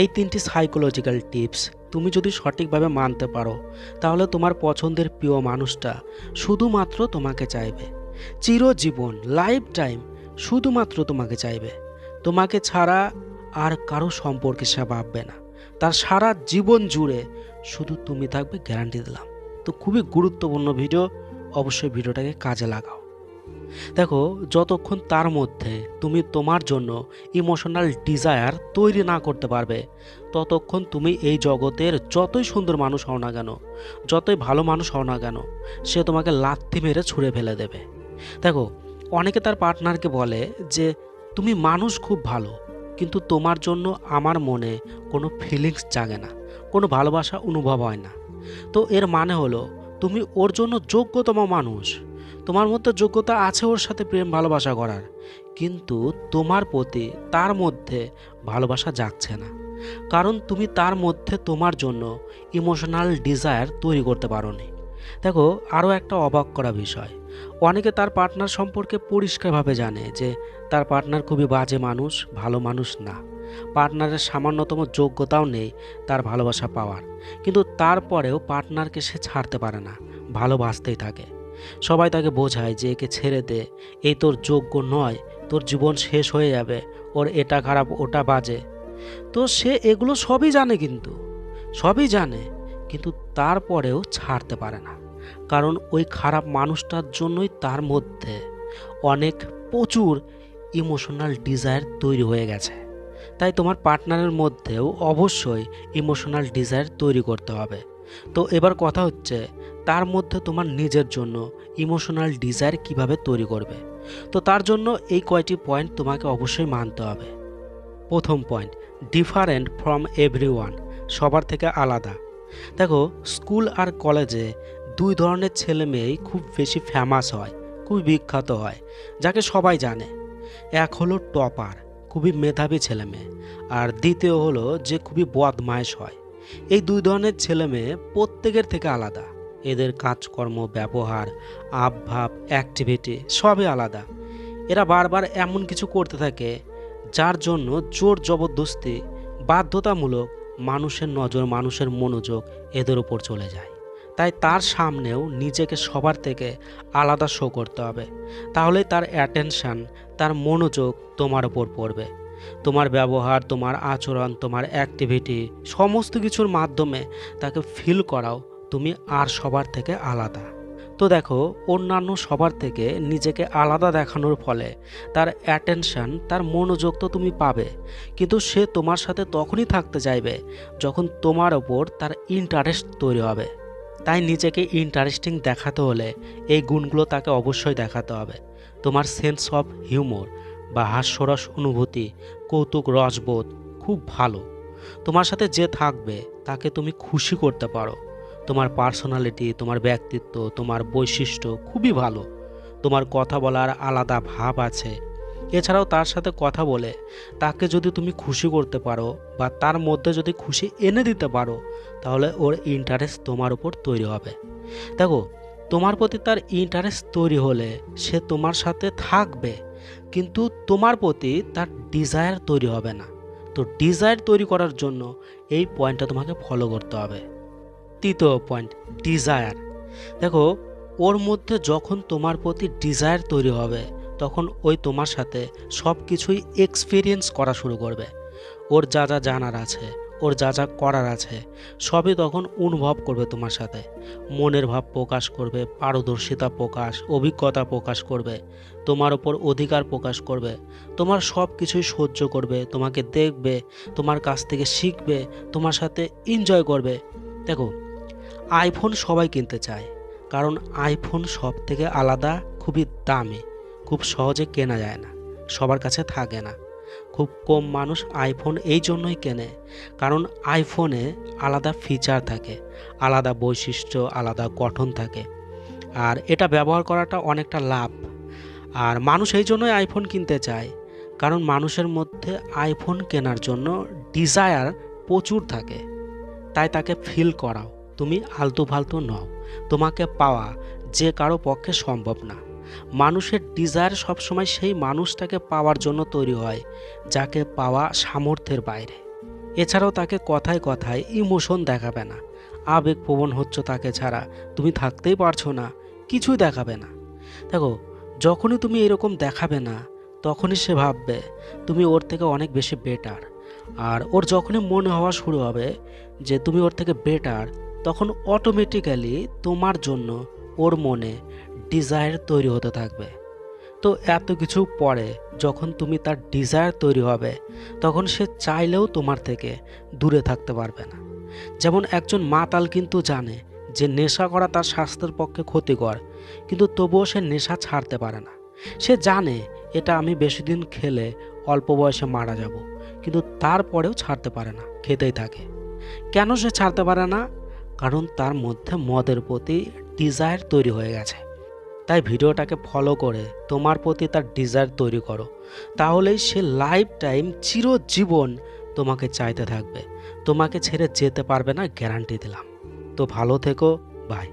এই ৩টি psychological tips তুমি যদি সঠিকভাবে মানতে পারো, তাহলে তোমার পছন্দের প্রিয় মানুষটা শুধুমাত্র তোমাকে চাইবে। চিরজীবন, লাইফ টাইম শুধুমাত্র তোমাকে চাইবে। তোমাকে ছাড়া আর কারো সম্পর্কে সে ভাববে না। তার সারা জীবন জুড়ে শুধু তুমি থাকবে, গ্যারান্টি দিলাম। তো খুবই গুরুত্বপূর্ণ ভিডিও, অবশ্যই ভিডিওটাকে কাজে লাগাও। দেখো, যতক্ষণ তার মধ্যে তুমি তোমার জন্য ইমোশনাল ডিজায়ার তৈরি না করতে পারবে, ততক্ষণ তুমি এই জগতের যতই সুন্দর মানুষ হও না কেন, যতই ভালো মানুষ হও না কেন, সে তোমাকে লাথি মেরে ছুঁড়ে ফেলে দেবে। দেখো, অনেকে তার পার্টনারকে বলে যে তুমি মানুষ খুব ভালো, কিন্তু তোমার জন্য আমার মনে কোনো ফিলিংস জাগে না, কোনো ভালোবাসা অনুভব হয় না। তো এর মানে হলো তুমি ওর জন্য যোগ্যতম মানুষ, তোমার মধ্যে যোগ্যতা আছে ওর সাথে প্রেম ভালোবাসা করার, কিন্তু তোমার প্রতি তার মধ্যে ভালোবাসা জাগছে না, কারণ তুমি তার মধ্যে তোমার জন্য ইমোশনাল ডিজায়ার তৈরি করতে পারোনি। দেখো, আরও একটা অবাক করা বিষয়, অনেকে তার পার্টনার সম্পর্কে পরিষ্কারভাবে জানে যে তার পার্টনার খুবই বাজে মানুষ, ভালো মানুষ না, পার্টনারের সামান্যতম যোগ্যতাও নেই তার ভালোবাসা পাওয়ার, কিন্তু তারপরেও পার্টনারকে সে ছাড়তে পারে না, ভালোবাসতেই থাকে। সবাই তাকে বোঝায় যে একে ছেড়ে দে, এই তোর যোগ্য নয়, তোর জীবন শেষ হয়ে যাবে, ওর এটা খারাপ ওটা বাজে। তো সে এগুলো সবই জানে, কিন্তু সবই জানে, কিন্তু তারপরেও ছাড়তে পারে না, কারণ ওই খারাপ মানুষটার জন্যই তার মধ্যে অনেক প্রচুর ইমোশনাল ডিজায়ার তৈরি হয়ে গেছে। তাই তোমার পার্টনারের মধ্যেও অবশ্যই ইমোশনাল ডিজায়ার তৈরি করতে হবে। তো এবার কথা হচ্ছে, তার মধ্যে তোমার নিজের জন্য ইমোশনাল ডিজায়ার কিভাবে তৈরি করবে। তো তার জন্য এই কয়টি পয়েন্ট তোমাকে অবশ্যই মানতে হবে। প্রথম পয়েন্ট, ডিফারেন্ট ফ্রম এভরিওয়ান, সবার থেকে আলাদা। দেখো, স্কুল আর কলেজে দুই ধরনের ছেলে মেয়েই খুব বেশি ফেমাস হয়, খুবই বিখ্যাত হয়, যাকে সবাই জানে। এক হলো টপার, খুবই মেধাবী ছেলে মেয়ে, আর দ্বিতীয় হলো যে খুবই বদমাইশ হয়। এই দুই ধরনের ছেলে মেয়ে প্রত্যেকের থেকে আলাদা, এদের কাজকর্ম, ব্যবহার, আবভাব, অ্যাক্টিভিটি সবই আলাদা। এরা বারবার এমন কিছু করতে থাকে যার জন্য জোর জবরদস্তি, বাধ্যতামূলক মানুষের নজর, মানুষের মনোযোগ এদের উপর চলে যায়। তাই তার সামনেও নিজেকে সবার থেকে আলাদা শো করতে হবে, তাহলেই তার অ্যাটেনশান, তার মনোযোগ তোমার উপর পড়বে। তোমার ব্যবহার, তোমার আচরণ, তোমার অ্যাক্টিভিটি সমস্ত কিছুর মাধ্যমে তাকে ফিল করাও তুমি আর সবার থেকে আলাদা। তো দেখো, অন্যান্য সবার থেকে নিজেকে আলাদা দেখানোর ফলে তার অ্যাটেনশান, তার মনোযোগ তো তুমি পাবে, কিন্তু সে তোমার সাথে তখনই থাকতে চাইবে যখন তোমার ওপর তার ইন্টারেস্ট তৈরি হবে। তাই নিজেকে ইন্টারেস্টিং দেখাতে হলে এই গুণগুলো তাকে অবশ্যই দেখাতে হবে। তোমার সেন্স অফ হিউমর বা হাস্যরস অনুভূতি, কৌতুক রসবোধ খুব ভালো। তোমার সাথে যে থাকবে তাকে তুমি খুশি করতে পারো। তোমার পার্সোনালিটি, তোমার ব্যক্তিত্ব, তোমার বৈশিষ্ট্য খুবই ভালো। তোমার কথা বলার আলাদা ভাব আছে। এছাড়াও তার সাথে কথা বলে তাকে যদি তুমি খুশি করতে পারো বা তার মধ্যে যদি খুশি এনে দিতে পারো, তাহলে ওর ইন্টারেস্ট তোমার উপর তৈরি হবে। দেখো, তোমার প্রতি তার ইন্টারেস্ট তৈরি হলে সে তোমার সাথে থাকবে, কিন্তু তোমার প্রতি তার ডিজায়ার তৈরি হবে না। তো ডিজায়ার তৈরি করার জন্য এই পয়েন্টটা তোমাকে ফলো করতে হবে। তৃতীয় পয়েন্ট, ডিজায়ার। দেখো, ওর মধ্যে যখন তোমার প্রতি ডিজায়ার তৈরি হবে, তখন ওই তোমার সাথে সব কিছুই এক্সপিরিয়েন্স করা শুরু করবে। ওর যা যা জানার আছে, ওর যা যা করার আছে, সবই তখন অনুভব করবে তোমার সাথে। মনের ভাব প্রকাশ করবে, পারদর্শিতা প্রকাশ, অভিজ্ঞতা প্রকাশ করবে, তোমার ওপর অধিকার প্রকাশ করবে। তোমার সব কিছুই সহ্য করবে, তোমাকে দেখবে, তোমার কাছ থেকে শিখবে, তোমার সাথে এনজয় করবে। দেখো, আইফোন সবাই কিনতে চায়, কারণ আইফোন সব থেকে আলাদা, খুবই দামি, খুব সহজে কেনা যায় না, সবার কাছে থাকে না। খুব কম মানুষ আইফোন এই জন্যই কেনে, কারণ আইফোনে আলাদা ফিচার থাকে, আলাদা বৈশিষ্ট্য, আলাদা গঠন থাকে, আর এটা ব্যবহার করাটা অনেকটা লাভ। আর মানুষ এই জন্যই আইফোন কিনতে চায়, কারণ মানুষের মধ্যে আইফোন কেনার জন্য ডিজায়ার প্রচুর থাকে। তাই তাকে ফিল করাও তুমি আলতু ফালতু নও, তোমাকে পাওয়া যে কারো পক্ষে সম্ভব না। মানুষের ডিজায়ার সবসময় সেই মানুষটাকে পাওয়ার জন্য তৈরি হয় যাকে পাওয়া সামর্থ্যের বাইরে। এছাড়াও তাকে কথায় কথায় ইমোশন দেখাবে না, আবেগপ্রবণ হচ্ছ তাকে ছাড়া তুমি থাকতেই পারছো না, কিছুই দেখাবে না। দেখো, যখনই তুমি এরকম দেখাবে না, তখনই সে ভাববে তুমি ওর থেকে অনেক বেশি বেটার। আর ওর যখনই মনে হওয়া শুরু হবে যে তুমি ওর থেকে বেটার, তখন অটোমেটিক্যালি তোমার জন্য ওর মনে ডিজায়ার তৈরি হতে থাকবে। তো এত কিছু পরে যখন তুমি তার ডিজায়ার তৈরি হবে, তখন সে চাইলেও তোমার থেকে দূরে থাকতে পারবে না। যেমন একজন মাতাল কিন্তু জানে যে নেশা করা তার স্বাস্থ্যের পক্ষে ক্ষতিকর, কিন্তু তবুও সে নেশা ছাড়তে পারে না। সে জানে এটা আমি বেশি দিন খেলে অল্প বয়সে মারা যাব, কিন্তু তারপরেও ছাড়তে পারে না, খেতেই থাকে। কেন সে ছাড়তে পারে না? কারণ তার মধ্যে মদের প্রতি ডিজায়ার তৈরি হয়ে গেছে। তাই ভিডিওটাকে ফলো করে তোমার প্রতি তার ডিজায়ার তৈরি করো, তাহলেই সে লাইফ টাইম চিরজীবন তোমাকে চাইতে থাকবে, তোমাকে ছেড়ে যেতে পারবে না, গ্যারান্টি দিলাম। তো ভালো থেকো, বাই।